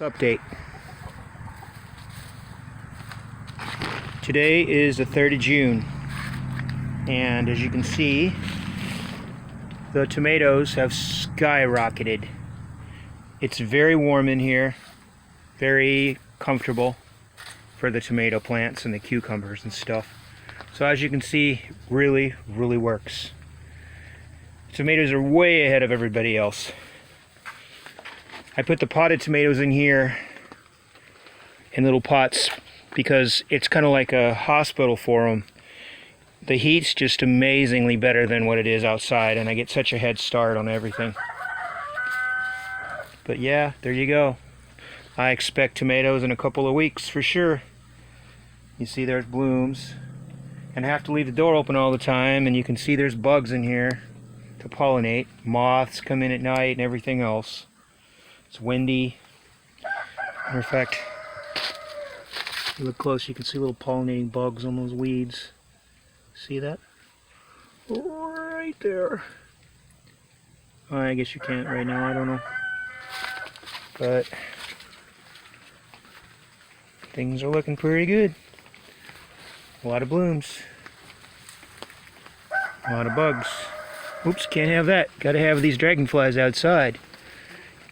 Update. Today is the 3rd of June, and as you can see, the tomatoes have skyrocketed. It's very warm in here, very comfortable for the tomato plants and the cucumbers and stuff. So as you can see, really works. Tomatoes are way ahead of everybody else. I put the potted tomatoes in here in little pots because it's kind of like a hospital for them. The heat's just amazingly better than what it is outside, and I get such a head start on everything. But yeah, there you go. I expect tomatoes in a couple of weeks for sure. You see there's blooms, and I have to leave the door open all the time, and you can see there's bugs in here to pollinate. Moths come in at night and everything else. It's windy. Matter of fact, if you look close, you can see little pollinating bugs on those weeds. See that? Right there. Oh, I guess you can't right now, I don't know. But things are looking pretty good. A lot of blooms. A lot of bugs. Oops, can't have that. Gotta have these dragonflies outside.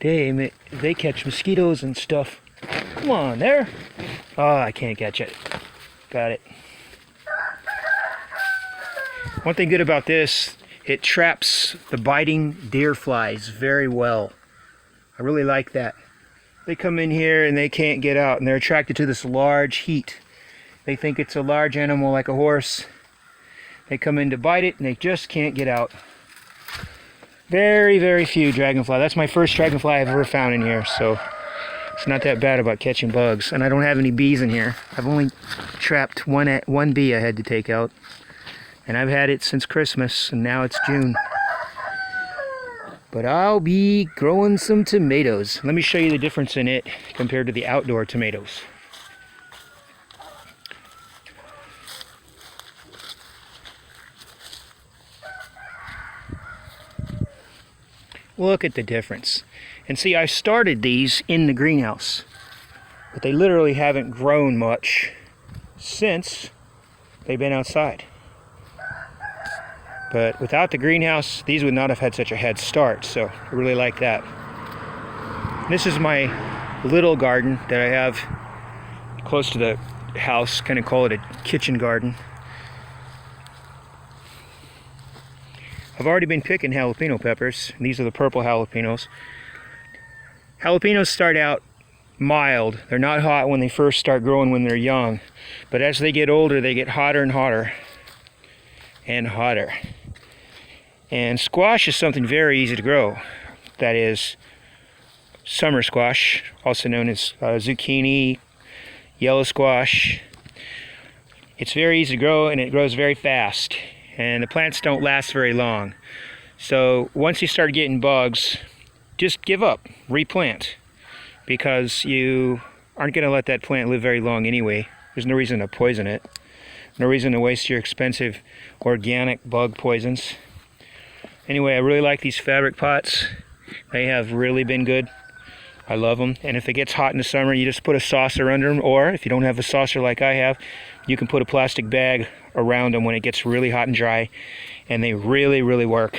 They catch mosquitoes and stuff. Come on, there. Oh, I can't catch it. Got it. One thing good about this, it traps the biting deer flies very well. I really like that. They come in here and they can't get out, and they're attracted to this large heat. They think it's a large animal like a horse. They come in to bite it and they just can't get out. Very few dragonfly. That's my first dragonfly I've ever found in here, so it's not that bad about catching bugs. And I don't have any bees in here. I've only trapped one bee I had to take out. And I've had it since Christmas, and now it's June. But I'll be growing some tomatoes. Let me show you the difference in it compared to the outdoor tomatoes. Look at the difference. And see, I started these in the greenhouse, but they literally haven't grown much since they've been outside. But without the greenhouse, these would not have had such a head start, so I really like that. This is my little garden that I have close to the house, kind of call it a kitchen garden. I've already been picking jalapeno peppers. These are the purple jalapenos. Jalapenos start out mild. They're not hot when they first start growing when they're young. But as they get older, they get hotter and hotter. And hotter. And squash is something very easy to grow. That is summer squash, also known as zucchini, yellow squash. It's very easy to grow, and it grows very fast. And the plants don't last very long. So once you start getting bugs, just give up, replant, because you aren't going to let that plant live very long anyway. There's no reason to poison it, no reason to waste your expensive organic bug poisons. Anyway, I really like these fabric pots. They have really been good. I love them. And if it gets hot in the summer, you just put a saucer under them, or if you don't have a saucer like I have, you can put a plastic bag around them when it gets really hot and dry, and they really work.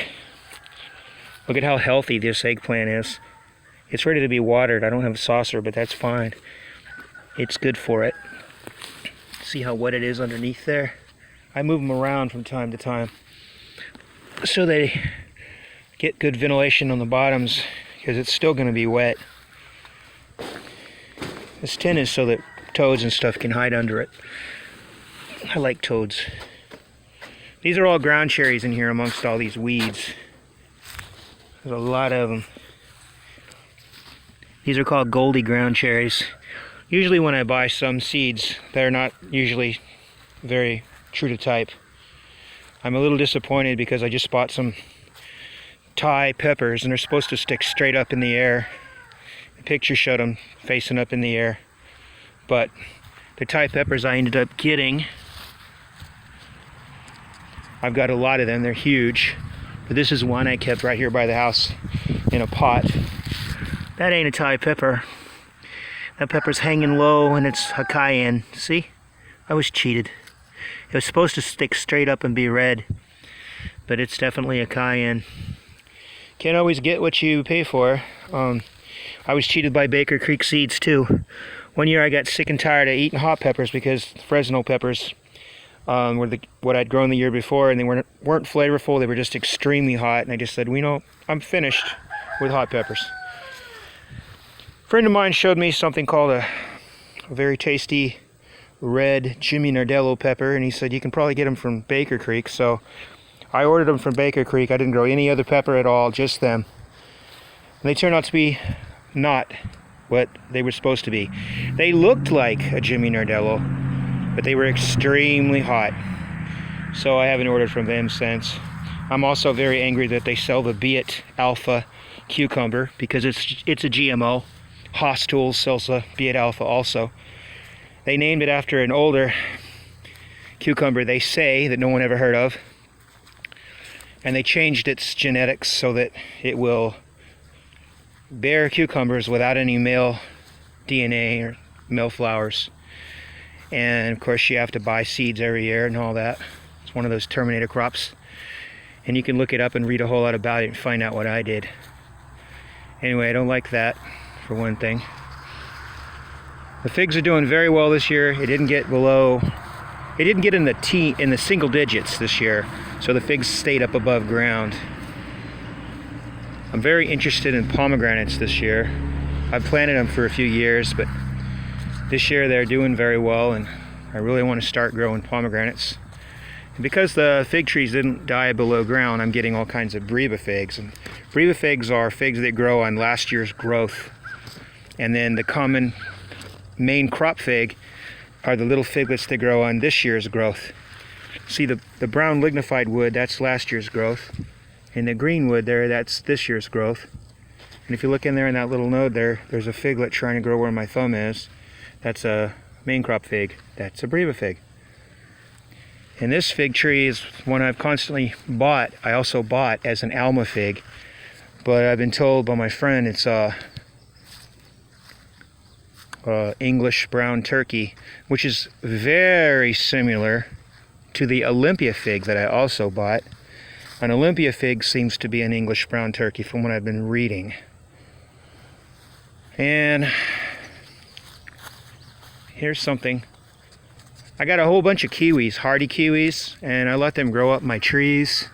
Look at how healthy this eggplant is. It's ready to be watered. I don't have a saucer, but that's fine. It's good for it. See how wet it is underneath there? I move them around from time to time so they get good ventilation on the bottoms, because it's still going to be wet. This tin is so that toads and stuff can hide under it. I like toads. These are all ground cherries in here amongst all these weeds. There's a lot of them. These are called Goldie ground cherries. Usually when I buy some seeds, they're not usually very true to type. I'm a little disappointed because I just bought some Thai peppers, and they're supposed to stick straight up in the air. The picture showed them facing up in the air. But the Thai peppers I ended up getting, I've got a lot of them. They're huge. But this is one I kept right here by the house in a pot. That ain't a Thai pepper. That pepper's hanging low and it's a cayenne. See? I was cheated. It was supposed to stick straight up and be red, but it's definitely a cayenne. Can't always get what you pay for. I was cheated by Baker Creek seeds too. One year I got sick and tired of eating hot peppers because Fresno peppers were what I'd grown the year before, and they weren't flavorful. They were just extremely hot, and I just said, well, you know, I'm finished with hot peppers. A friend of mine showed me something called a very tasty red Jimmy Nardello pepper, and he said you can probably get them from Baker Creek. So I ordered them from Baker Creek. I didn't grow any other pepper at all, just them. And they turned out to be not what they were supposed to be. They looked like a Jimmy Nardello, but they were extremely hot. So I haven't ordered from them since. I'm also very angry that they sell the Beet Alpha cucumber because it's a GMO. Haas Tools sells the Beet Alpha also. They named it after an older cucumber they say that no one ever heard of. And they changed its genetics so that it will bear cucumbers without any male DNA or male flowers. And of course you have to buy seeds every year and all that. It's one of those Terminator crops. And you can look it up and read a whole lot about it and find out what I did. Anyway, I don't like that, for one thing. The figs are doing very well this year. It didn't get in the single digits this year, so the figs stayed up above ground. I'm very interested in pomegranates this year. I've planted them for a few years, but this year they're doing very well, and I really want to start growing pomegranates. And because the fig trees didn't die below ground, I'm getting all kinds of Breva figs. And Breva figs are figs that grow on last year's growth. And then the common main crop fig are the little figlets that grow on this year's growth. See the brown lignified wood, that's last year's growth. And the green wood there, that's this year's growth. And if you look in there in that little node there, there's a figlet trying to grow where my thumb is. That's a main crop fig. That's a Breva fig. And this fig tree is one I've constantly bought. I also bought as an Alma fig. But I've been told by my friend it's English brown turkey, which is very similar to the Olympia fig that I also bought. An Olympia fig seems to be an English brown turkey from what I've been reading. And here's something. I got a whole bunch of kiwis, hardy kiwis, and I let them grow up my trees.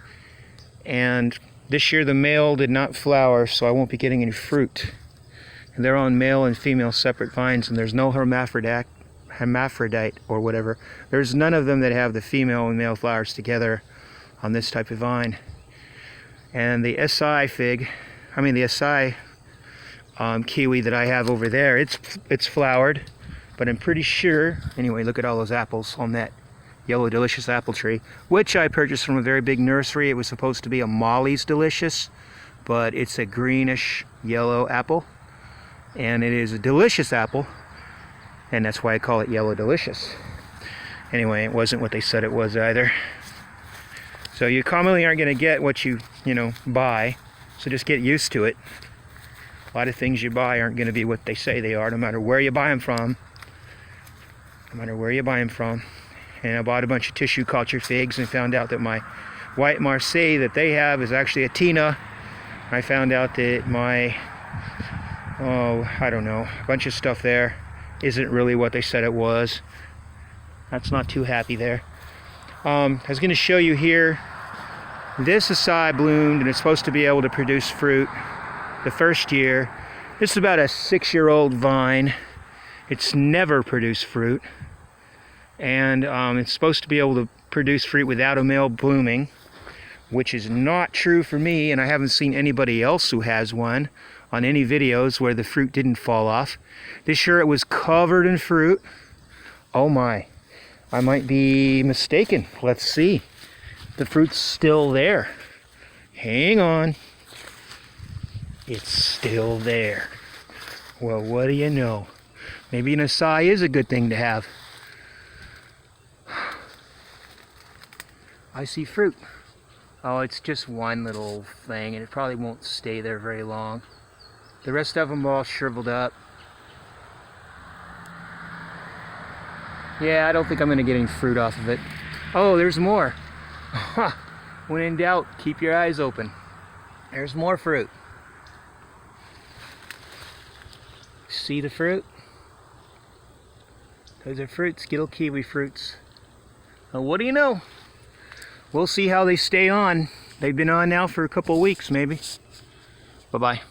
And this year the male did not flower, so I won't be getting any fruit. And they're on male and female separate vines, and there's no hermaphrodite or whatever. There's none of them that have the female and male flowers together on this type of vine. And the SI kiwi that I have over there, it's flowered, but I'm pretty sure, anyway, look at all those apples on that Yellow Delicious apple tree, which I purchased from a very big nursery. It was supposed to be a Molly's Delicious, but it's a greenish yellow apple, and it is a delicious apple, and that's why I call it Yellow Delicious. Anyway, it wasn't what they said it was either. So you commonly aren't going to get what you buy, so just get used to it. A lot of things you buy aren't going to be what they say they are, no matter where you buy them from. No matter where you buy them from. And I bought a bunch of tissue culture figs and found out that my white Marseille that they have is actually a Tina. I found out that my, I don't know, a bunch of stuff there isn't really what they said it was. That's not too happy there. I was going to show you here, this acai bloomed and it's supposed to be able to produce fruit the first year. This is about a 6-year-old vine. It's never produced fruit. And it's supposed to be able to produce fruit without a male blooming, which is not true for me, and I haven't seen anybody else who has one on any videos where the fruit didn't fall off. This year it was covered in fruit. Oh my. I might be mistaken. Let's see. The fruit's still there. Hang on. It's still there. Well, what do you know? Maybe an acai is a good thing to have. I see fruit. Oh, it's just one little thing, and it probably won't stay there very long. The rest of them all shriveled up. Yeah, I don't think I'm going to get any fruit off of it. Oh, there's more. When in doubt, keep your eyes open. There's more fruit. See the fruit? Those are fruits, Skittle kiwi fruits. Well, what do you know? We'll see how they stay on. They've been on now for a couple of weeks, maybe. Bye-bye.